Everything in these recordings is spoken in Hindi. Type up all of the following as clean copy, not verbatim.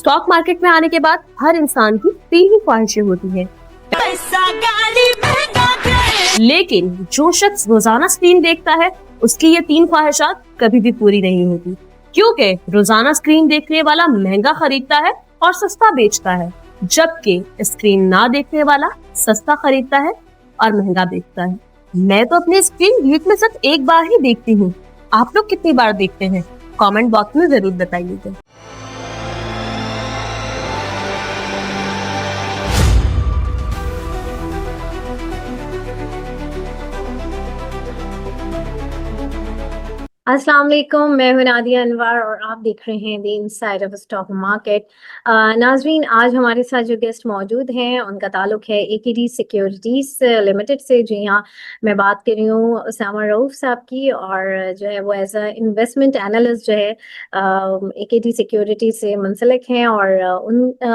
स्टॉक मार्केट में आने के बाद हर इंसान की तीन ही ख्वाहिशें होती हैं। लेकिन जो शख्स रोजाना स्क्रीन देखता है उसकी ये तीन ख्वाहिशात कभी भी पूरी नहीं होती, क्योंकि रोजाना स्क्रीन देखने वाला महंगा खरीदता है और सस्ता बेचता है, जबकि स्क्रीन ना देखने वाला सस्ता खरीदता है और महंगा बेचता है। मैं तो अपनी स्क्रीन वीक में सिर्फ एक बार ही देखती हूँ। आप लोग कितनी बार देखते हैं? कमेंट बॉक्स में जरूर बताइएगा। अस्सलाम वालेकुम, मैं हूं नादिया अनवर और आप देख रहे हैं the inside of stock market. नाजरीन, आज हमारे साथ जो गेस्ट मौजूद हैं उनका ताल्लुक है एकेडी सिक्योरिटीज लिमिटेड से। जी हाँ, मैं बात कर रही हूँ उसामा रऊफ साहब की, और जो है वो एज अ इन्वेस्टमेंट एनालिस्ट जो है एकेडी सिक्योरिटीज से मुंसलिक हैं। और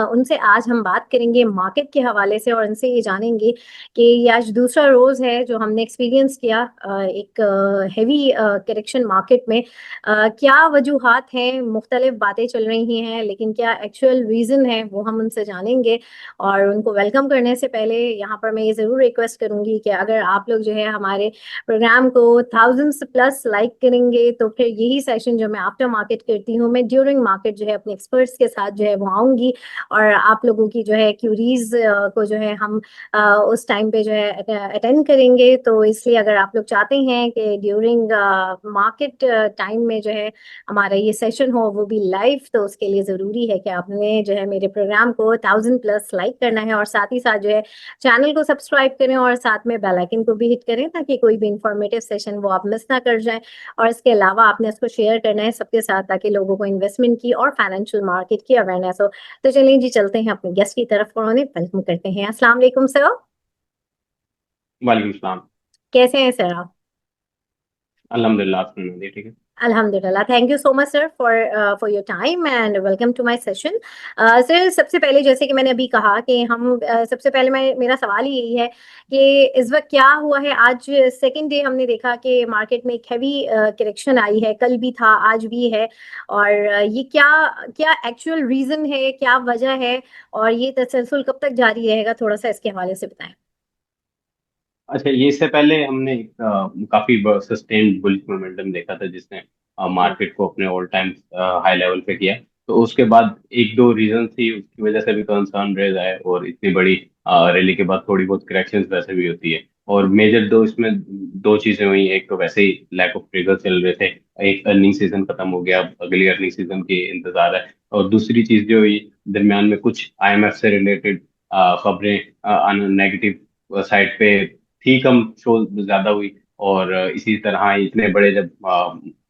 उनसे आज हम बात करेंगे मार्केट के हवाले से, और उनसे ये जानेंगे कि ये आज दूसरा रोज़ है जो हमने एक्सपीरियंस किया एक हैवी करेक्शन मार्केट में। क्या वजूहात हैं, मुख्तलिफ बातें चल रही हैं, लेकिन क्या एक्चुअल रीज़न है वो हम उनसे जानेंगे। और उनको वेलकम करने से पहले यहाँ पर मैं ये ज़रूर रिक्वेस्ट करूँगी कि अगर आप लोग जो है हमारे प्रोग्राम को थाउजेंड्स प्लस लाइक करेंगे तो फिर यही सेशन जो मैं आफ्टर मार्केट करती हूँ, मैं ड्यूरिंग मार्केट जो है अपने एक्सपर्ट्स के साथ जो है वो आऊँगी, और आप लोगों की जो है क्यूरीज को जो है हम उस टाइम पे जो है अटेंड करेंगे। तो इसलिए अगर आप लोग चाहते हैं कि ड्यूरिंग मार्केट टाइम में जो है हमारा ये सेशन हो वो भी लाइव, तो उसके लिए ज़रूरी है कि आपने जो है मेरे प्रोग्राम को 1000+ लाइक करना है, और साथ ही साथ जो है चैनल को सब्सक्राइब करें और साथ में बेल आइकन को भी हिट करें, ताकि कोई भी इंफॉर्मेटिव सेशन वो आप मिस ना कर जाएं। और इसके अलावा आपने इसको शेयर करना है सबके साथ, ताकि लोगों को इन्वेस्टमेंट की और फाइनेंशियल मार्केट की अवेयरनेस हो। तो चलिए जी, चलते हैं अपने गेस्ट की तरफ और उन्हें वेलकम करते हैं। अस्सलाम वालेकुम सर। वालेकुम सलाम। कैसे हैं सर आप? अल्हम्दुलिल्लाह, आप सुनाइए। ठीक है। अल्हम्दुलिल्लाह, thank you so much sir for your time and welcome to my session. Sir, सबसे पहले जैसे कि मैंने अभी कहा कि हम सबसे पहले मेरा सवाल ही यही है कि इस वक्त क्या हुआ है। आज सेकंड डे हमने देखा कि मार्केट में एक हैवी करेक्शन आई है, कल भी था आज भी है, और ये क्या क्या एक्चुअल रीजन है, क्या वजह है, और ये तसलसल कब तक जारी रहेगा, थोड़ा सा इसके हवाले से बताएं। अच्छा, ये इससे पहले हमने एक काफी सस्टेन्ड बुलिश मोमेंटम देखा था, जिसने मार्केट को अपने ऑल टाइम हाई लेवल पे किया। तो उसके बाद एक दो रीजन थी, उसकी वजह से भी कंसर्न रेज आए, और इतनी बड़ी रैली के बाद थोड़ी बहुत करेक्शन वैसे भी होती है। और मेजर दो इसमें दो चीजें हुई। एक तो वैसे ही लैक ऑफ ट्रिगर चल रहे थे, एक अर्निंग सीजन खत्म हो गया, अब अगली अर्निंग सीजन की इंतजार है। और दूसरी चीज जो हुई दरमियान में, कुछ आईएमएफ से रिलेटेड खबरें नेगेटिव साइड पे थी, कम शो ज्यादा हुई। और इसी तरह इतने बड़े जब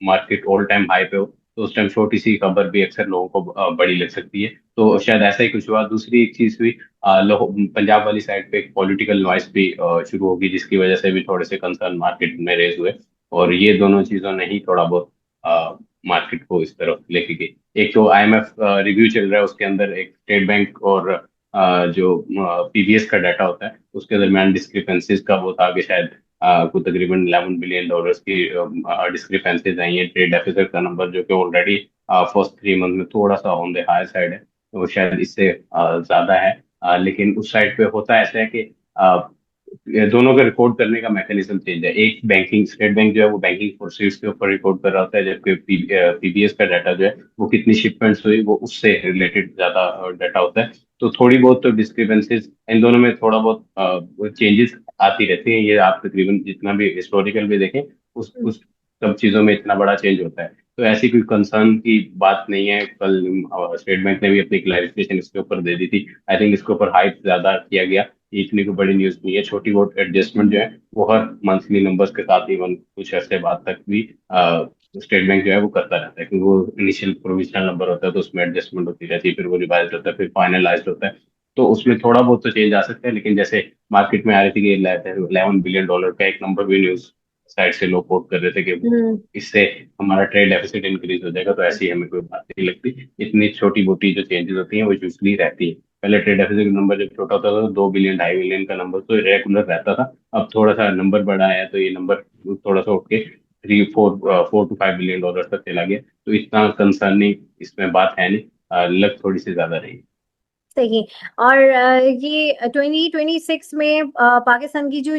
मार्केट ऑल टाइम हाई पे हो, तो उस टाइम छोटी सी खबर भी अक्सर लोगों को बड़ी लग सकती है। तो शायद ऐसा ही कुछ हुआ। दूसरी एक चीज हुई, पंजाब वाली साइड पे एक पॉलिटिकल नॉइस भी शुरू होगी, जिसकी वजह से भी थोड़े से कंसर्न मार्केट में रेज हुए। और ये दोनों चीजों ने ही थोड़ा बहुत मार्केट को इस तरफ लेके गई। एक तो आईएमएफ रिव्यू चल रहा है, उसके अंदर एक स्टेट बैंक और जो पीबीएस का डाटा होता है उसके दरमियान डिस्क्रिपेंसीज का वो था कि शायद कुछ तकरीबन $11 बिलियन की डिस्क्रिपेंसीज आई है। ट्रेड डेफिसिट का नंबर जो कि ऑलरेडी फर्स्ट 3 मंथ में थोड़ा सा ऑन द हाई साइड है, तो वो शायद इससे ज्यादा है। लेकिन उस साइड पे होता ऐसा है कि ये दोनों का रिकॉर्ड करने का मैकेनिज्म चेंज है। एक बैंकिंग स्टेट बैंक जो है वो बैंकिंग प्रोसीड्स के ऊपर रिकॉर्ड कर रहा होता है, जबकि पीबीएस का डाटा जो है वो कितनी शिपमेंट्स हुई वो उससे रिलेटेड ज्यादा डाटा होता है। तो थोड़ी बहुत तो डिस्क्रिपेंसीज इन दोनों में थोड़ा बहुत चेंजेस आती रहती हैं। ये आप तकरीबन जितना भी हिस्टोरिकल भी देखें, उस सब चीजों में इतना बड़ा चेंज होता है। तो ऐसी कोई कंसर्न की बात नहीं है। कल स्टेट बैंक ने भी अपनी क्लैरिफिकेशन इसके ऊपर दे दी थी। आई थिंक इसके ऊपर हाइप ज्यादा किया गया। ये इतनी कोई बड़ी न्यूज नहीं है। छोटी बहुत एडजस्टमेंट जो है वो हर मंथली नंबर्स के साथ, इवन कुछ अर्से बाद तक भी स्टेट बैंक जो है वो करता रहता है, क्योंकि वो इनिशियल प्रोविजनल नंबर होता है तो उसमें एडजस्टमेंट होती रहती है, फिर वो रिवाइज होता है, फिर फाइनलाइज होता है। तो उसमें थोड़ा बहुत तो चेंज आ सकता है। लेकिन जैसे मार्केट में आ रही थी कि $11 बिलियन का एक नंबर भी न्यूज साइड से लोग कोट कर रहे थे कि हम्म। इससे हमारा ट्रेड डेफिसिट इंक्रीज हो जाएगा, तो ऐसी हमें कोई बात नहीं लगती। इतनी छोटी मोटी जो चेंजेस होती हैं वो यूजली रहती है। पहले ट्रेड डेफिसिट नंबर जब छोटा होता था तो 2 बिलियन 2.5 बिलियन का नंबर तो रेगुलर रहता था। अब थोड़ा सा नंबर बढ़ा है तो ये नंबर थोड़ा सा उठ के 4 to 5 बिलियन डॉलर तक चला गया। तो इतना कंसर्निंग इसमें बात है नहीं। लक थोड़ी सी ज्यादा रही। सही। और ये 2026 में पाकिस्तान की जो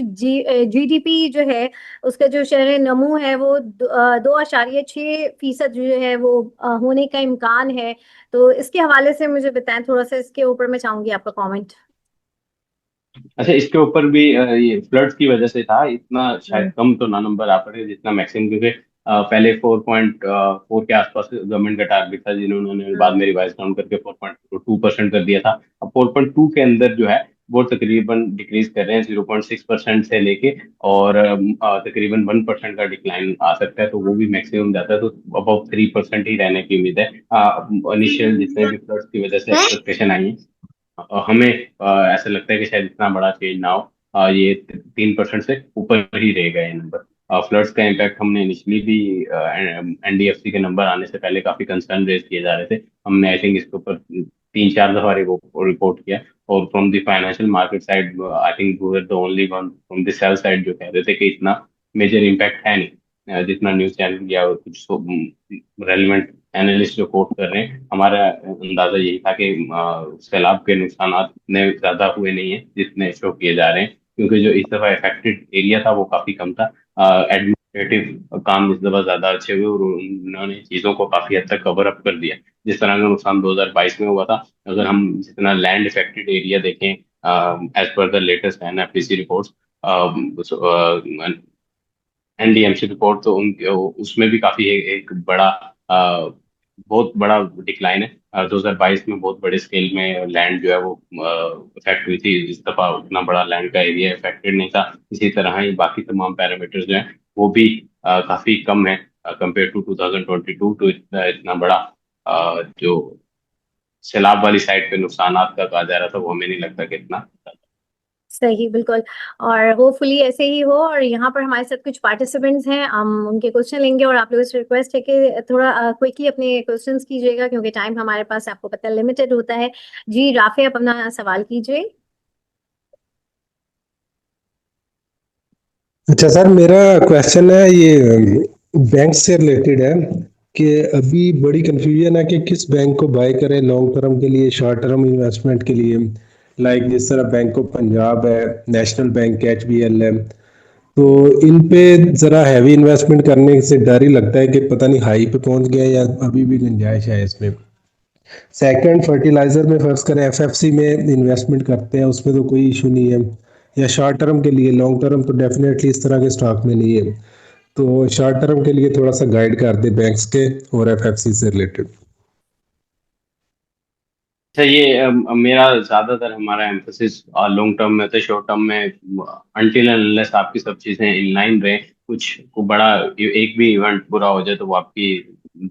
जीडीपी जो है, उसका जो शरह नमू है वो 2.6% जो है वो होने का इम्कान है। तो इसके हवाले से मुझे बताएं थोड़ा सा, इसके ऊपर मैं चाहूंगी आपका कमेंट। अच्छा, इसके ऊपर भी ये फ्लड्स की वजह से था, इतना शायद हम्म। कम तो ना नंबर आ पड़े जितना मैक्सिमम, क्योंकि पहले 4.4 के आसपास गवर्नमेंट का टारगेट था, जिन्होंने बाद में रिवाइज डाउन करके 4.2% कर दिया था। अब 4.2 के अंदर जो है वो तकरीबन डिक्रीज कर रहे हैं 0.6% से लेके, और तकरीबन 1% का डिक्लाइन आ सकता है, तो वो भी मैक्सिमम जाता है, तो अबाउट 3% ही रहने की उम्मीद है। इनिशियल जितने भी फ्लड्स की वजह से एक्सपेक्टेशन आई है, हमें ऐसा लगता है कि शायद इतना बड़ा चेंज ना हो, ये 3% से ऊपर ही रहेगा ये नंबर। फ्लड्स का इम्पैक्ट हमने इनिशियली भी एनडीएफसी के नंबर आने से पहले काफी कंसर्न रेज किए जा रहे थे। हमने आई थिंक इसके ऊपर 3-4 दफा रिपोर्ट किया, और from the financial market side I think we were the only one from the sell side जो कह रहे थे कि इतना मेजर इम्पैक्ट है नहीं। जितना न्यूज चैनल या कुछ रेलिवेंट एनालिस्ट जो कोट कर रहे हैं, हमारा अंदाजा यही था कि सैलाब के नुकसान इतने ज्यादा हुए नहीं है जितने शो किए जा रहे हैं, क्योंकि जो इस दफा अफेक्टेड एरिया था वो काफी कम था। एडमिनिस्ट्रेटिव काम इस दफा ज्यादा अच्छे हुए, और उन्होंने चीजों को काफी हद तक कवर अप कर दिया। जिस तरह का नुकसान 2022 में हुआ था, अगर हम जितना लैंड अफेक्टेड एरिया देखें as per the latest NFDC reports, NDMC report, तो उन उसमें भी काफी एक बड़ा बहुत बड़ा डिक्लाइन है। 2022 में बहुत बड़े स्केल में लैंड जो है वो अफेक्ट हुई थी, इस दफा उतना बड़ा लैंड का एरिया अफेक्टेड नहीं था। इसी तरह ही बाकी तमाम पैरामीटर्स जो हैं वो भी काफी कम है कंपेयर टू 2022, तो इतना बड़ा जो सैलाब वाली साइड पे नुकसान का कहा जा रहा था, वो हमें नहीं लगता कि इतना। सही, बिल्कुल। और होपफुली ऐसे ही हो। और यहाँ पर हमारे साथ कुछ पार्टिसिपेंट्स हैं, हम उनके क्वेश्चन लेंगे, और आप लोगों से रिक्वेस्ट है कि थोड़ा क्विकली अपने क्वेश्चंस कीजिएगा, क्योंकि टाइम हमारे पास आपको पता है लिमिटेड होता है। जी राफे, आप अपना सवाल कीजिए। अच्छा सर, मेरा क्वेश्चन है ये बैंक से रिलेटेड है कि अभी बड़ी कंफ्यूजन है कि किस बैंक को बाय करें लॉन्ग टर्म के लिए, शॉर्ट टर्म इन्वेस्टमेंट के लिए। लाइक जिस तरह बैंक ऑफ पंजाब है, नेशनल बैंक एचबीएल है, तो इन पे जरा हैवी इन्वेस्टमेंट करने से डर ही लगता है कि पता नहीं हाई पे पहुंच गया या अभी भी गुंजाइश है इसमें। सेकंड, फर्टिलाइजर में फर्ज करें एफएफसी में इन्वेस्टमेंट करते हैं, उसमें तो कोई इशू नहीं है, या शॉर्ट टर्म के लिए। लॉन्ग टर्म तो डेफिनेटली इस तरह के स्टॉक में नहीं है, तो शॉर्ट टर्म के लिए थोड़ा सा गाइड कर दे बैंक्स के और एफएफसी से रिलेटेड। अच्छा, ये मेरा ज्यादातर हमारा एम्फोसिस लॉन्ग टर्म में होता है। शॉर्ट टर्म में अनटिल अनलेस आपकी सब चीजें इन लाइन रहे, कुछ को बड़ा एक भी इवेंट बुरा हो जाए तो वो आपकी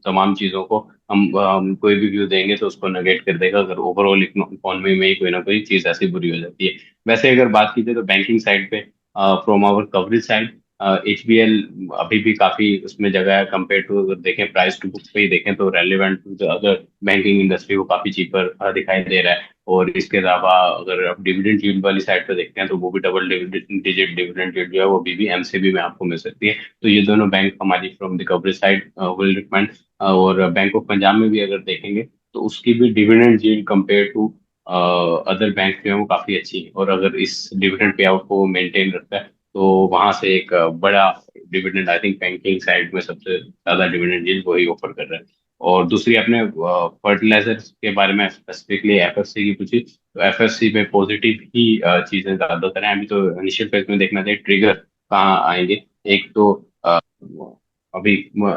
तमाम चीजों को हम कोई भी व्यू देंगे तो उसको नेगेट कर देगा, अगर ओवरऑल इकोनॉमी में ही कोई ना कोई चीज ऐसी बुरी हो जाती है। वैसे अगर बात की जाए तो बैंकिंग साइड पे, from our coverage side, HBL अभी भी काफी उसमें जगह है कंपेयर टू, अगर देखें प्राइस टू बुक पे ही देखें तो relevant to the other banking industry वो काफी चीपर दिखाई दे रहा है। और इसके अलावा अगर आप डिविडेंड यील्ड वाली साइड पे देखते हैं तो वो भी डबल डिजिट डिविडेंड यील्ड जो है वो भी एमसीबी में आपको मिल सकती है। तो ये दोनों बैंक हमारी from the coverage side will recommend. और बैंक ऑफ पंजाब में भी अगर देखेंगे तो उसकी भी dividend yield compare to other bank जो है वो काफी अच्छी है, और अगर इस डिविडेंड पे आउट को मेंटेन रखता है तो वहां से एक बड़ा dividend I think banking side में सबसे ज्यादा डिविडेंड यील्ड वही ऑफर कर रहा है। और दूसरी आपने फर्टिलाइजर के बारे में स्पेसिफिकली एफएससी की पूछी, तो एफएससी में पॉजिटिव ही चीजें ज्यादातर हैं। अभी तो इनिशियल फेज में देखना चाहिए ट्रिगर कहाँ आएंगे। एक तो अभी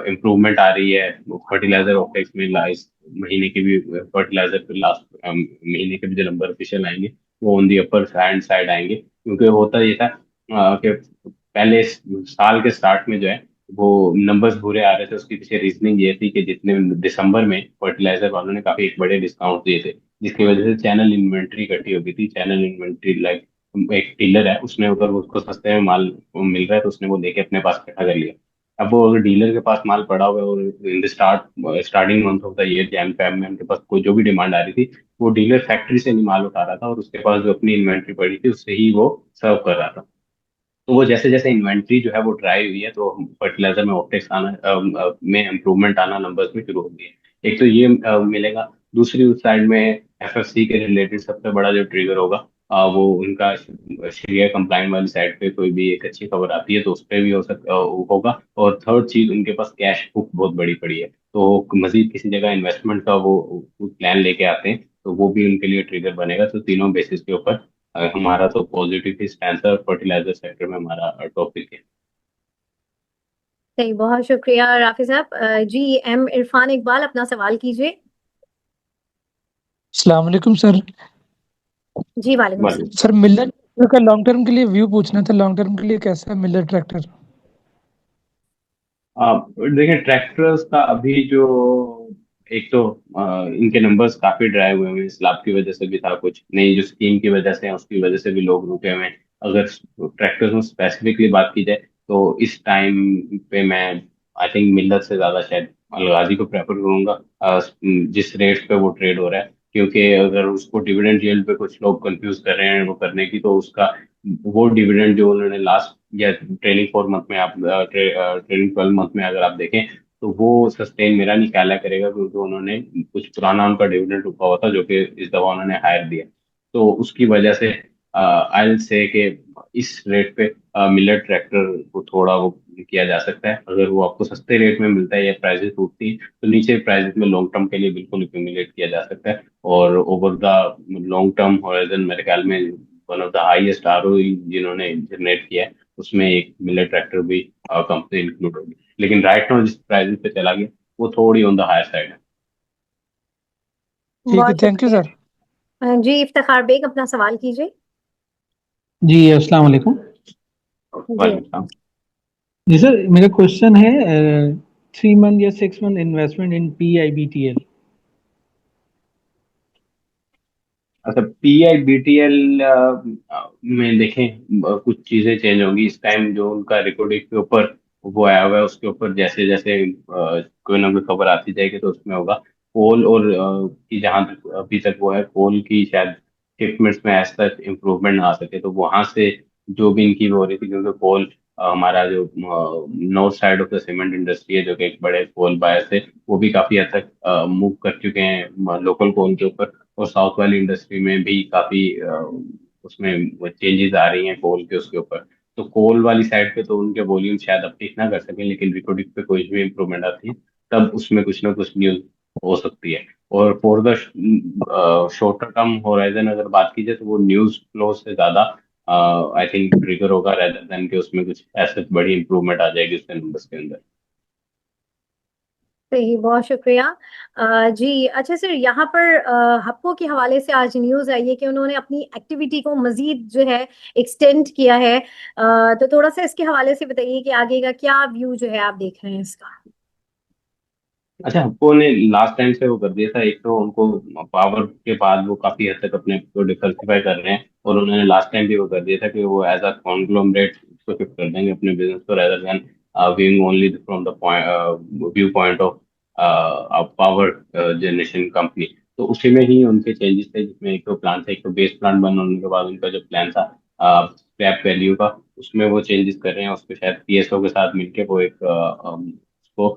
इम्प्रूवमेंट आ रही है फर्टिलाइजर ऑप्टेक्स में, इस महीने के भी फर्टिलाइजर के लास्ट महीने के भी जो नंबर ऑफिशियल आएंगे वो on the upper hand side आएंगे, क्योंकि होता ये था कि पहले साल के स्टार्ट में जो है वो नंबर्स बुरे आ रहे थे। उसके पीछे रीजनिंग ये थी कि जितने दिसंबर में फर्टिलाइजर वालों ने काफी एक बड़े डिस्काउंट दिए थे, जिसकी वजह से चैनल इन्वेंट्री इकट्ठी हो गई थी। चैनल इन्वेंट्री लाइक एक डीलर है, उसने अगर उसको सस्ते में माल मिल रहा है तो उसने वो लेके अपने पास इकट्ठा कर लिया। अब वो अगर डीलर के पास माल पड़ा हुआ है और in the starting month of the year Jan Feb में उनके पास कोई जो भी डिमांड आ रही थी, वो डीलर फैक्ट्री से नहीं माल उठा रहा था और उसके पास जो अपनी इन्वेंट्री पड़ी थी उससे ही वो सर्व कर रहा था। तो वो जैसे जैसे इन्वेंट्री जो है वो ड्राई हुई है, तो फर्टिलाइजर में ऑप्टिक्स आना में इम्प्रूवमेंट आना नंबर्स में शुरू हो गई है। एक तो ये मिलेगा। दूसरी उस साइड में एफएफसी के रिलेटेड सबसे बड़ा जो ट्रिगर होगा वो उनका शरिया कंप्लाइंट वाली साइड पे कोई भी एक अच्छी खबर आती है तो उस पर भी होगा। और थर्ड चीज, उनके पास कैश बुक बहुत बड़ी पड़ी है, तो मजीद किसी जगह इन्वेस्टमेंट का वो प्लान लेके आते हैं तो वो भी उनके लिए ट्रिगर बनेगा। तो तीनों बेसिस के ऊपर हमारा तो पॉजिटिव ही स्टैंड है, और फर्टिलाइजर सेक्टर में हमारा टॉपिक है। सही, बहुत शुक्रिया राफी साहब। जी एम इरफान इकबाल, अपना सवाल कीजिए। अस्सलाम वालेकुम सर। जी वालेकुम वालेकुम। सलाम। सर मिलर ट्रैक्टर का लॉन्ग टर्म के लिए व्यू पूछना था, लॉन्ग टर्म के लिए कैसा है मिलर ट्रैक्टर? देखिए, ट्रैक्टर्स का अभी जो एक तो इनके नंबर्स काफी ड्राइव हुए हैं, स्लैब की वजह से भी था, कुछ नई जो स्कीम की वजह से है उसकी वजह से भी लोग रुके हुए हैं। अगर ट्रैक्टर्स में स्पेसिफिकली बात की जाए तो इस टाइम पे मैं आई थिंक मिल्लर से ज्यादा शायद अलगाजी को प्रेफर करूंगा, जिस रेट पे वो ट्रेड हो रहा है। क्योंकि अगर उसको डिविडेंड यील्ड पे कुछ लोग कंफ्यूज कर रहे हैं वो करने की, तो उसका वो डिविडेंड जो उन्होंने लास्ट या ट्रेलिंग 4 मंथ में आप ट्रेलिंग 12 मंथ में अगर आप देखें तो वो सस्टेन मेरा नहीं ख्याल है करेगा, क्योंकि उन्होंने कुछ पुराना उनका डिविडेंड रुका हुआ था जो कि इस दफा उन्होंने हायर दिया। तो उसकी वजह से आई विल से कि इस रेट पे मिलर ट्रैक्टर को थोड़ा वो किया जा सकता है। अगर वो आपको सस्ते रेट में मिलता है या प्राइसेस टूटती है तो नीचे प्राइसेस में लॉन्ग टर्म के लिए बिल्कुल एक्यूमुलेट किया जा सकता है। और over the long term horizon मेरे ख्याल में one of the highest ROE जिन्होंने जनरेट किया है उसमें एक मिलर ट्रैक्टर भी कंपनी इंक्लूड होगी। लेकिन राइट नाउ जिस प्राइस पे चला गया वो थोड़ी ऑन द हायर साइड है। ठीक है, बहुत थैंक यू शुक्रिया। सर। जी इफ्तिखार बेग, अपना सवाल कीजिए। जी अस्सलाम वालेकुम। जी वालेकुम सलाम। जी सर, मेरा क्वेश्चन है 3 मंथ या 6 मंथ इन्वेस्टमेंट इन PIBTL। अच्छा, PIBTL में देखें कुछ चीजें चेंज होंगी इस टाइम। जो उनका रिकॉर्डिंग के ऊपर वो आया हुआ है उसके ऊपर जैसे जैसे कोई ना कोई खबर आती जाएगी तो उसमें होगा। कोल और की जहां तक अभी तक वो है, कोल की शायद शिपमेंट्स में आज तक इम्प्रूवमेंट ना आ सके, तो वहां से जो भी इनकी वो हो रही थी, क्योंकि कोल हमारा जो north side of the cement industry है जो कि एक बड़े कोल बायर्स है, वो भी काफी हद तक मूव कर चुके हैं लोकल कोल के ऊपर। और साउथ वाली इंडस्ट्री में भी काफी उसमें चेंजेस आ रही हैं कोल के उसके ऊपर। तो कोल वाली साइड पे तो उनके वॉल्यूम शायद अपडेट ना कर सकें, लेकिन रिकॉर्डिंग पे कोई भी इम्प्रूवमेंट आती है तब उसमें कुछ ना कुछ न्यूज हो सकती है। और for the shorter term horizon अगर बात की जाए तो वो न्यूज फ्लो से ज्यादा आई थिंक ट्रिगर होगा, रेदर देन कि उसमें कुछ ऐसे बड़ी इंप्रूवमेंट आ जाएगी उसके नंबर्स के अंदर। सही, बहुत शुक्रिया। जी अच्छा सर, यहाँ पर हप्को के हवाले से आज न्यूज़ आई है कि उन्होंने अपनी एक्टिविटी को मजीद जो है एक्सटेंड किया है। तो थोड़ा सा इसके हवाले से बताइए कि आगे का क्या व्यू जो है आप देख रहे हैं इसका। अच्छा, हमको ने लास्ट टाइम से वो कर दिया था, एक तो उनको पावर के बाद वो काफी हद तक अपने को डिवर्सिफाई कर रहे हैं, और उन्होंने लास्ट टाइम भी वो कर दिया था कि वो एज अ कॉन्ग्लोमरेट उसको शिफ्ट कर देंगे अपने बिजनेस को, rather than viewing only from the view point of power generation company. तो उसी में ही उनके चेंजेस थे, जिसमें एक तो प्लान था, एक तो बेस प्लान बंद होने के बाद उनका जो प्लान था स्क्रैप वैल्यू का, उसमें वो चेंजेस कर रहे हैं। उसको शायद PSO के साथ मिलकर वो एक उसको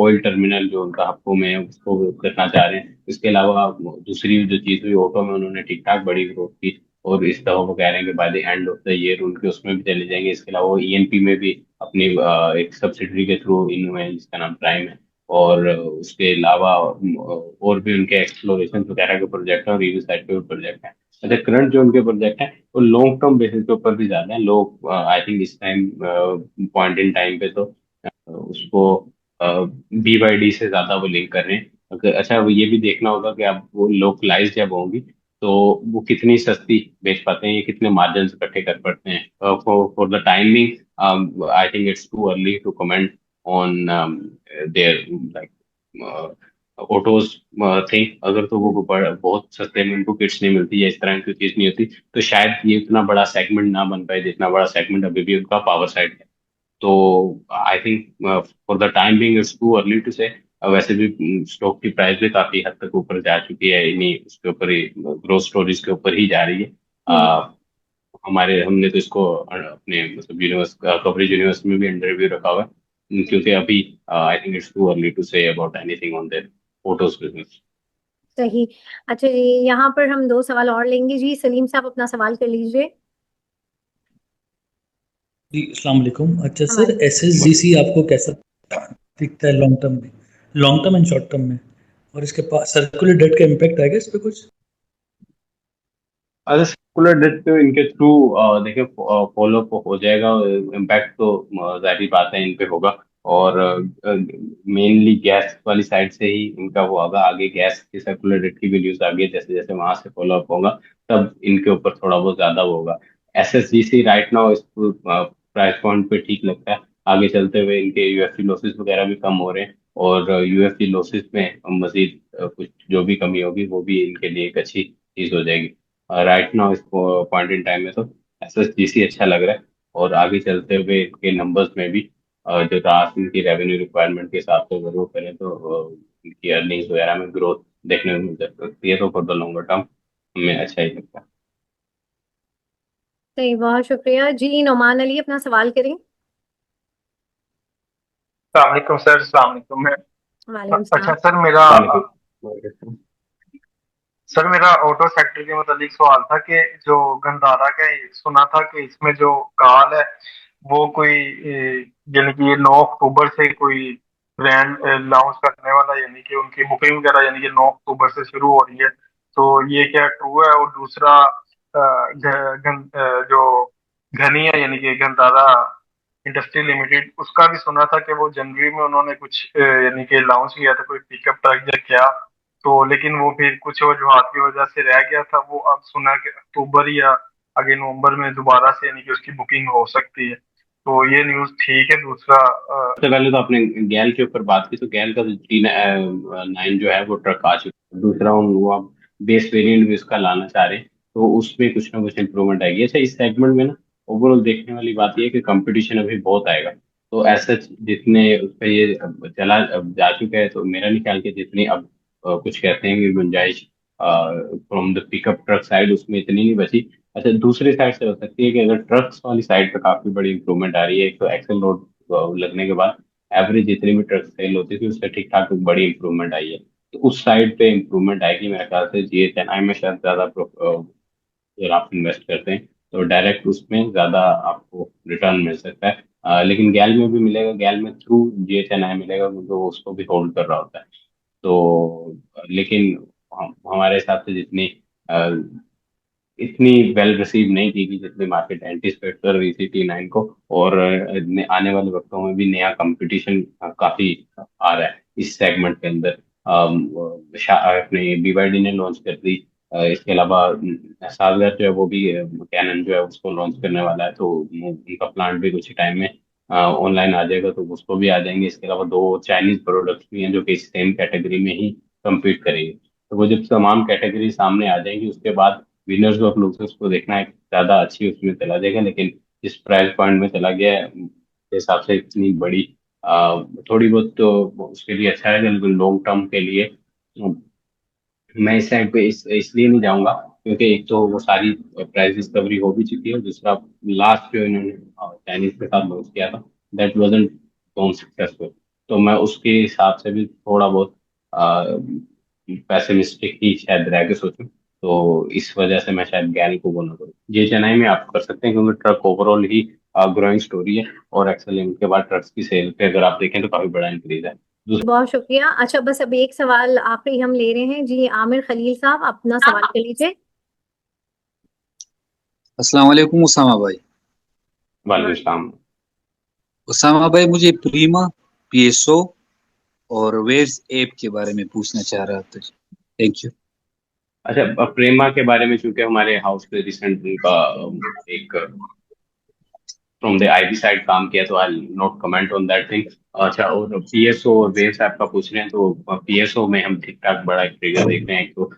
ऑयल टर्मिनल जो उनका हप्पो में है उसको करना चाह रहे हैं। इसके अलावा दूसरी जो चीज हुई, ऑटो में उन्होंने ठीक ठाक बड़ी ग्रोथ की, और इस दफा वो कह रहे हैं कि by the end of the year उनके उसमें भी चले जाएंगे। इसके अलावा वो ENP में भी अपनी एक सब्सिडरी के थ्रू इन हुए हैं जिसका नाम प्राइम है। और उसके अलावा और भी उनके एक्सप्लोरेशन वगैरह के प्रोजेक्ट हैं, और रिव्यू साइड पे भी प्रोजेक्ट है। अच्छा, करंट जो उनके प्रोजेक्ट है वो लॉन्ग टर्म बेसिस के ऊपर भी ज्यादा है। लोग आई थिंक इस टाइम पॉइंट इन टाइम पे तो उसको BYD से ज्यादा वो लिंक कर रहे हैं। अच्छा, वो ये भी देखना होगा कि अब वो लोकलाइज जब होंगी तो वो कितनी सस्ती बेच पाते हैं, ये कितने मार्जिन इकट्ठे कर पाते हैं। For the timing I think it's too early to comment on their like autos thing. अगर तो वो बहुत सस्ते में उनको किट्स नहीं मिलती या इस तरह की चीज नहीं होती तो शायद ये इतना बड़ा सेगमेंट ना बन पाए जितना बड़ा सेगमेंट अभी भी उनका पावर साइड है। तो I think for the time being it's too early to say. वैसे भी स्टॉक की प्राइस भी काफी हद तक ऊपर जा चुकी है, इन्हीं उसके ऊपर ही ग्रोथ स्टोरीज के ऊपर ही जा रही है। हमने तो इसको अपने मतलब यूनिवर्स कवरेज यूनिवर्स में भी इंटरव्यू रखा हुआ है, क्योंकि अभी I think it's too early to say about anything on their photos business. सही। अच्छा जी, यहाँ पर हम 2 सवाल और लेंगे जी। सलीम साहब अपना सवाल कर लीजिए। जी अस्सलाम वालेकुम। अच्छा सर, हमारे एसएसजीसी आपको कैसा दिखता है लॉन्ग टर्म में, long term and short term में, और इसके पास सर्कुलर डेट का इम्पैक्ट आएगा इस पे कुछ? अगर सर्कुलर डेट तो इनके थ्रू देखिए फॉलो हो जाएगा। इम्पैक्ट तो जाहिर बात है इन पे होगा। और मेनली गैस वाली साइड से ही इनका वो होगा। आगे गैस की सर्कुलर डेट की भी न्यूज आ गई, जैसे जैसे वहां से फॉलो अप होगा तब इनके ऊपर थोड़ा बहुत ज्यादा वो होगा। एसएसजीसी राइट नाउ इस प्राइस पॉइंट पे ठीक लगता है। आगे चलते हुए इनके यूएफसी लॉसेस वगैरह भी कम हो रहे हैं, और यूएफसी लॉसेस में मजीद कुछ जो भी कमी होगी वो भी इनके लिए एक अच्छी चीज हो जाएगी। राइट नाउ इस पॉइंट इन टाइम में तो एसएसजीसी अच्छा लग रहा है। और आगे चलते हुए इनके नंबर्स में भी जो रात इनकी रेवेन्यू रिक्वायरमेंट के हिसाब से अगर वो करें तो इनकी अर्निंग्स वगैरह में ग्रोथ देखने को मिल सकती है। तो फॉर द लॉन्गर टर्म हमें अच्छा ही लगता है। सही, बहुत शुक्रिया जी। नोमान अली अपना सवाल करें। सलामकुम सर, सलामकुम। मैं वालेकुम अच्छा सलाम। वालेकुम। सर मेरा ऑटो सेक्टर के मतलब सवाल था कि जो गंदारा का सुना था कि इसमें जो कॉल है वो कोई यानी कि ये 9 अक्टूबर से कोई ब्रांड लॉन्च करने वाला, यानी कि उनकी बुकिंग वगैरह यानी कि 9 अक्टूबर से शुरू हो रही है। तो ये क्या ट्रू है? और दूसरा जो घनी है यानी कि गंदारा इंडस्ट्री लिमिटेड, उसका भी सुना था कि वो जनवरी में उन्होंने कुछ यानी कि लॉन्च किया था कोई पिकअप ट्रक या क्या। तो लेकिन वो फिर कुछ वजूहत की वजह से रह गया था। वो अब सुना कि अक्टूबर या आगे नवंबर में दोबारा से यानी कि उसकी बुकिंग हो सकती है। तो ये न्यूज़ ठीक है? दूसरा सबसे पहले तो आपने गैल के ऊपर बात की, तो गैल का जो G9 जो है वो ट्रक आ चुका है। दूसरा वो आप बेस वेरिएंट भी उसका लाना चाह रहे हैं, तो उसमें कुछ ना कुछ इम्प्रूवमेंट आएगी। अच्छा, इस सेगमेंट में ना ओवरऑल देखने वाली बात ये है कि कंपटीशन अभी बहुत आएगा। तो ऐसा जितने उस पर ये चला अब जा चुका है, तो मेरा नहीं ख्याल कि जितनी अब कुछ कहते हैं कि गुंजाइश from the pickup truck side उसमें इतनी नहीं बची। अच्छा, दूसरी साइड से हो सकती है कि अगर ट्रक्स वाली साइड पे काफी बड़ी इंप्रूवमेंट आ रही है। एक तो एक्सल लोड लगने के बाद एवरेज जितनी भी ट्रक सेल होती थी उससे ठीक ठाक बड़ी इंप्रूवमेंट आई है। तो उस साइड पे इंप्रूवमेंट आएगी मेरे ख्याल से। जीएचएनआई में शायद ज्यादा अगर आप इन्वेस्ट करते हैं तो डायरेक्ट उसमें ज्यादा आपको रिटर्न मिल सकता है। लेकिन गैल में भी मिलेगा, गैल में थ्रू जीएचएनआई मिलेगा क्योंकि वो उसको भी होल्ड कर रहा होता है। तो लेकिन हमारे हिसाब से जितनी इतनी वेल रिसीव नहीं की गई जितनी मार्केट एंटिसिपेट कर रही थी T9 को। और आने वाले वक्तों में भी नया कंपटीशन काफी आ रहा है इस सेगमेंट के अंदर। अपने BYD ने लॉन्च कर दी। इसके अलावा सागर जो है वो भी कैनन जो है उसको लॉन्च करने वाला है। तो उनका प्लांट भी कुछ ही टाइम में ऑनलाइन आ जाएगा, तो उसको भी आ जाएंगे। इसके अलावा 2 चाइनीज प्रोडक्ट्स भी हैं जो कि सेम कैटेगरी में ही compete करेंगे। तो वो जब तमाम कैटेगरी सामने आ जाएंगी उसके बाद विनर्स ऑफ लूजर्स को देखना एक ज्यादा अच्छी उसमें चला जाएगा। लेकिन जिस प्राइस पॉइंट में चला गया है उस हिसाब से इतनी बड़ी थोड़ी बहुत तो उसके लिए अच्छा है, लेकिन लॉन्ग टर्म के लिए मैं इस साइड पे इसलिए नहीं जाऊंगा क्योंकि एक तो वो सारी प्राइस डिस्कवरी हो भी चुकी है। दूसरा लास्ट जो इन्होंने चाइनीज के साथ लॉन्च किया था दैट वाजंट सो सक्सेसफुल। तो मैं उसके हिसाब से भी थोड़ा बहुत पैसिमिस्टिक ही शायद रह के सोचूं। तो इस वजह से मैं शायद गैल को बोलना करूँ। ये चेन्नई में आप कर सकते हैं क्योंकि ट्रक ओवरऑल ही ग्रोइंग स्टोरी है। और एक्सेल लिमिट के बाद ट्रक्स की सेल पे अगर आप देखें तो काफी बड़ा इंक्रीज है। बहुत शुक्रिया। अच्छा, बस अब एक सवाल आखिरी हम ले रहे हैं जी। आमिर खलील साहब अपना सवाल कर लीजिए। अस्सलाम वालेकुम उसामा भाई। वालेकुम। उसामा भाई, मुझे प्रीमा, पीएसओ और वेव्स ऐप के बारे में पूछना चाह रहा था। Thank you. अच्छा, प्रेमा के बारे में चूंकि हमारे हाउस पे रिसेंट उनका एक फ्रॉम द आईबी साइड काम किया, तो I not comment on that thing. अच्छा, और पीएसओ और वेव्स ऐप का पूछ रहे हैं, तो पीएसओ में हम ठीक ठाक बड़ा एक ट्रिगर देख रहे हैं। एक तो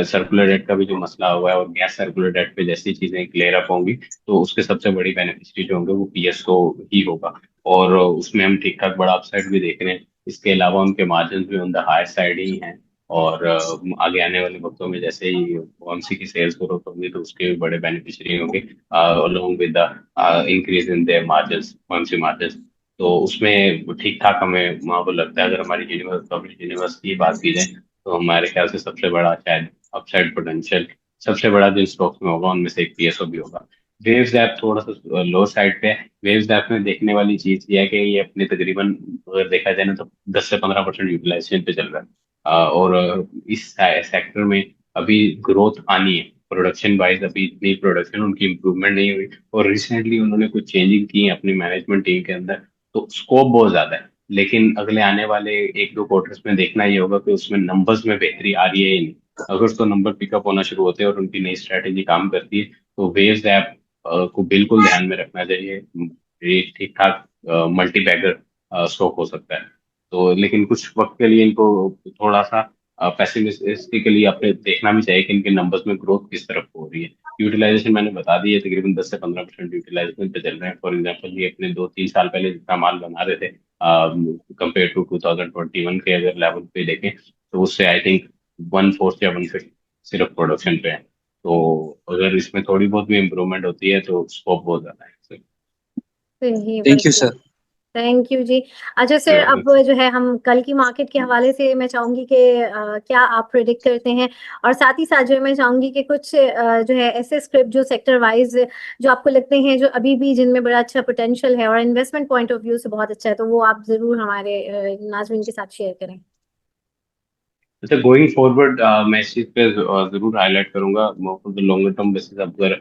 सर्कुलर डेट का भी जो मसला हुआ है और गैस सर्कुलर डेट पे जैसी चीजें क्लियर अप होंगी तो उसके सबसे बड़ी बेनिफिशियरी जो होंगे वो पीएसओ ही होगा। और उसमें हम ठीक ठाक बड़ा अपसाइड भी देख रहे हैं। इसके अलावा उनके मार्जिन भी ऑन द हायर साइड ही हैं। और आगे आने वाले वक्तों में जैसे ही OMC की सेल्स ग्रोथ होगी तो उसके भी बड़े बेनिफिशियरी होंगे along with the increase in their margins, OMC margins. तो उसमें ठीक ठाक हमें वहाँ पर लगता है। अगर हमारी यूनिवर्स पब्लिक यूनिवर्स की बात की जाए तो हमारे ख्याल से सबसे बड़ा शायद अपसाइड पोटेंशियल सबसे बड़ा जो स्टॉक्स में होगा उनमें से एक पीएसओ भी होगा। वेव्स ऐप थोड़ा सा लो साइड पे है। वेव्स ऐप में देखने वाली चीज ये है कि ये अपने तकरीबन अगर देखा जाए ना तो 10 से 15% यूटिलाइजेशन पे चल रहा है। और इस सेक्टर में अभी ग्रोथ आनी है। प्रोडक्शन वाइज अभी इतनी प्रोडक्शन उनकी इम्प्रूवमेंट नहीं हुई, और रिसेंटली उन्होंने कुछ चेंजिंग की है अपनी मैनेजमेंट टीम के अंदर, तो स्कोप बहुत ज्यादा है। लेकिन अगले आने वाले 1-2 क्वार्टर्स में देखना ये होगा कि उसमें नंबर्स में बेहतरी आ रही है या नहीं। अगर उसको नंबर पिकअप होना शुरू होते हैं और उनकी नई स्ट्रेटेजी काम करती है तो वेव्स ऐप को बिल्कुल ध्यान में रखना चाहिए। ये ठीक ठाक मल्टी बैगर स्टॉक हो सकता है। तो लेकिन कुछ वक्त के लिए इनको थोड़ा सा पैसिमिस्टिकली अपने देखना भी चाहिए कि इनके नंबर्स में ग्रोथ किस तरफ हो रही है। यूटिलाइजेशन मैंने बता दी है, तकरीबन 10 से 15% यूटिलाइजेशन पे चल रहे हैं। फॉर एग्जांपल ये अपने 2-3 साल पहले जितना माल बना रहे थे कंपेयर टू 2021 के अगर लेवल पे देखें तो उससे आई थिंक 1/4 या 1/5 सिर्फ प्रोडक्शन पे है। तो अगर इसमें थोड़ी बहुत भी इम्प्रूवमेंट होती है तो स्कोप बहुत ज्यादा है। सही थैंक यू बिल्कुल। सर। थैंक यू जी। अच्छा सर, अब जो है हम कल की मार्केट के हवाले से मैं चाहूंगी कि क्या आप प्रिडिक्ट करते हैं, और साथ ही साथ जो है मैं चाहूंगी कि कुछ जो है ऐसे स्क्रिप्ट जो सेक्टर वाइज जो आपको लगते हैं जो अभी भी जिनमें बड़ा अच्छा पोटेंशियल है और इन्वेस्टमेंट पॉइंट ऑफ व्यू से बहुत अच्छा है, तो वो आप जरूर हमारे नाज़रीन के साथ शेयर करें। अच्छा, गोइंग फॉरवर्ड मैं इस चीज पे जरूर हाईलाइट करूंगा for the longer term basis. अगर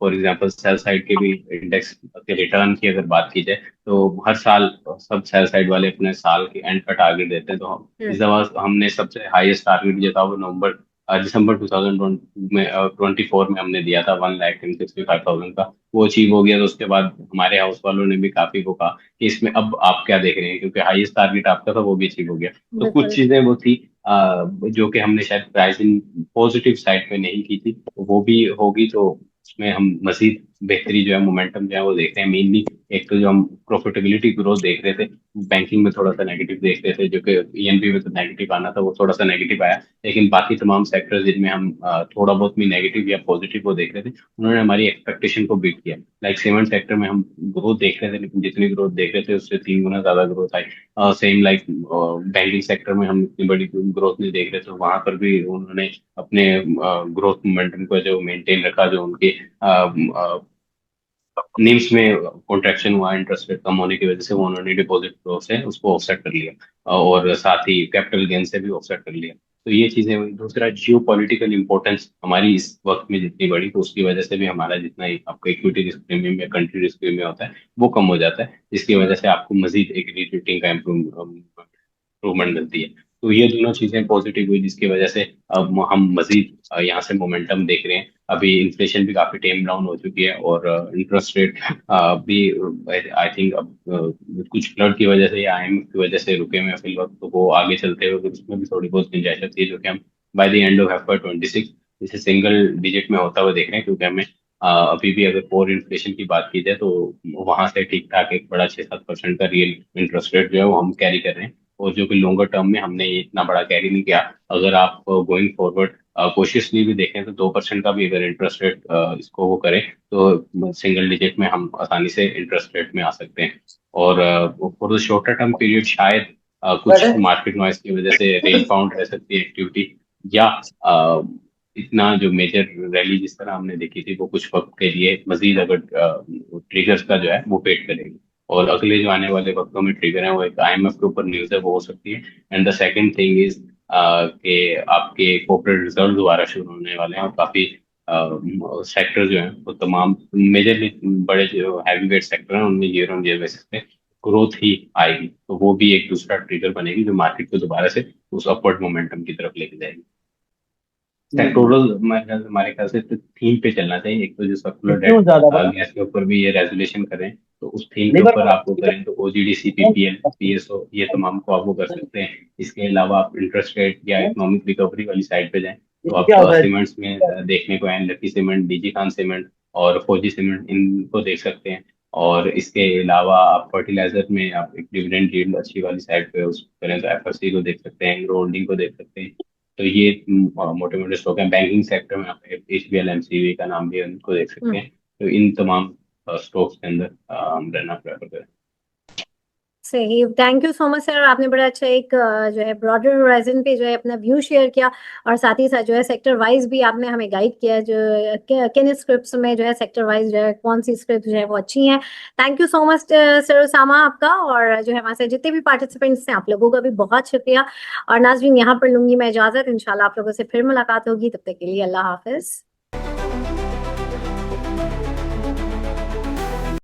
फॉर एग्जांपल सेल साइड के भी इंडेक्स के रिटर्न की अगर बात की जाए तो हर साल सब सेल साइड वाले अपने साल के एंड का टारगेट देते हैं। तो इस दफा हमने सबसे हाईएस्ट टारगेट जो था वो दिसंबर 2020 में 24 में हमने दिया था 1,65,000 का। वो अचीव हो गया। तो उसके बाद हमारे हाउस वालों ने भी काफी वो कहा कि इसमें अब आप क्या देख रहे हैं, क्योंकि हाईएस्ट टारगेट आपका था वो भी अचीव हो गया। तो कुछ बिल्कुल। चीजें वो थी जो कि हमने शायद प्राइसिंग पॉजिटिव साइड पे नहीं की थी, तो वो भी होगी। तो उसमें हम मजीद बेहतरी जो है मोमेंटम जो है वो देख रहे हैं। मेनली एक तो जो हम प्रॉफिटेबिलिटी ग्रोथ देख रहे थे, बैंकिंग में थोड़ा सा नेगेटिव देख रहे थे, जो कि ईएनबी में तो नेगेटिव आना था वो थोड़ा सा नेगेटिव आया। लेकिन बाकी तमाम सेक्टर्स जिनमें हम थोड़ा बहुत भी नेगेटिव या पॉजिटिव वो देख रहे थे उन्होंने हमारी एक्सपेक्टेशन को बीट किया। लाइक सीमेंट सेक्टर में हम ग्रोथ देख रहे थे, लेकिन जितनी ग्रोथ देख रहे थे उससे 3 गुना ज्यादा ग्रोथ आई। सेम लाइक बैंकिंग सेक्टर में हम इतनी बड़ी ग्रोथ नहीं देख रहे थे, वहां पर भी उन्होंने अपने ग्रोथ मोमेंटम को जो मेंटेन रखा। जो उनके निम्स में कॉन्ट्रैक्शन हुआ इंटरेस्ट रेट कम होने की वजह से, वो उन्होंने डिपॉजिट ग्रोथ से उसको ऑफसेट कर लिया, और साथ ही कैपिटल गेन से भी ऑफसेट कर लिया। तो ये चीजें हुई। दूसरा, जियो पॉलिटिकल इंपॉर्टेंस हमारी इस वक्त में जितनी बढ़ी तो उसकी वजह से भी हमारा जितना ही आपका इक्विटी रिस्क प्रीमियम या कंट्री रिस्क प्रीमियम होता है वो कम हो जाता है, जिसकी वजह से आपको मजीद एक रेटिंग का इम्प्रूवमेंट मिलती है। तो ये दोनों चीजें पॉजिटिव हुई, जिसकी वजह से अब हम मजीद यहाँ से मोमेंटम देख रहे हैं। अभी इन्फ्लेशन भी काफी टेम डाउन हो चुकी है, और इंटरेस्ट रेट भी आई थिंक अब कुछ फ्लड की वजह से या आईएमएफ की वजह से रुके हुए हैं फिल वक्त। तो वो आगे चलते हुए उसमें भी थोड़ी बहुत गुंजाइश होती है, जो कि हम by the end of FY 26 इसे सिंगल डिजिट में होता हुआ देख रहे हैं। क्योंकि हमें अभी भी अगर कोर इन्फ्लेशन की बात की जाए तो वहां से ठीक ठाक एक बड़ा 6-7% का रियल इंटरेस्ट रेट जो है वो हम कैरी कर रहे हैं, और जो कि लॉन्गर टर्म में हमने ये इतना बड़ा कैरी नहीं किया। अगर आप गोइंग फॉरवर्ड कोशिशली भी देखें तो 2% का भी अगर इंटरेस्ट रेट इसको वो करें तो सिंगल डिजिट में हम आसानी से इंटरेस्ट रेट में आ सकते हैं। और for the shorter term period शायद कुछ मार्केट नॉइस की वजह से रेंज बाउंड रह सकती है एक्टिविटी, या इतना जो मेजर रैली जिस तरह हमने देखी थी वो कुछ वक्त के लिए मजीद अगर ट्रिगर्स का जो है वो वेट करेगी। और अगले जो आने वाले वक्तों में ट्रिगर है वो एक आईएमएफ के ऊपर न्यूज है वो हो सकती है। And the second thing is कि आपके कॉर्पोरेट रिजल्ट दोबारा शुरू होने वाले हैं, और काफी सेक्टर जो हैं वो तमाम मेजरली बड़े जो हैवी वेट सेक्टर हैं उनमें ईयर ऑन ईयर बेसिस पे ग्रोथ ही आएगी। तो वो भी एक दूसरा ट्रिगर बनेगी जो मार्केट को दोबारा से उस अपवर्ड मोमेंटम की तरफ लेके जाएगी। सेक्टोरल हमारे ख्याल से तो थीम पे चलना चाहिए। एक तो जो सर्कुलर डेट गैस के ऊपर भी ये रेजोल्यूशन करें तो उस थीम के ऊपर आप वो करें। तो ओजीडीसी, पीपीएल, पीएसओ ये तमाम को आप वो कर सकते हैं। इसके अलावा आप इंटरेस्ट रेट या इकोनॉमिक रिकवरी वाली साइड पे जाएं तो आप सीमेंट्स में देखने को आए lucky cement, DG Khan cement और फौजी सीमेंट, इनको देख सकते हैं। और इसके अलावा आप फर्टिलाइजर में आप एक डिविडेंड यील्ड अच्छी वाली साइड पे उसको करें तो एफएससी को देख सकते हैं, एग्रो होल्डिंग को देख सकते हैं। तो ये मोटे मोटे स्टॉक हैं। बैंकिंग सेक्टर में आप एचबीएल, एमसीवी का नाम भी है, उनको देख सकते हैं। तो इन तमाम स्टॉक्स के अंदर हम रहना प्रेफर करें। सही, thank you so much sir. आपने बड़ा अच्छा एक जो है ब्रॉडर होराइजन पे जो है अपना व्यू शेयर किया, और साथ ही साथ जो है सेक्टर वाइज भी आपने हमें गाइड किया, जो किन स्क्रिप्ट्स में जो है सेक्टर वाइज जो है कौन सी स्क्रिप्ट जो है वो अच्छी हैं। Thank you so much sir Usama आपका, और जो है हमारे साथ जितने भी पार्टिसिपेंट्स हैं आप लोगों का भी बहुत शुक्रिया। और नाज़रीन यहाँ पर लूंगी मैं इजाजत, इंशाल्लाह आप लोगों से फिर मुलाकात होगी, तब तक के लिए अल्लाह हाफिज।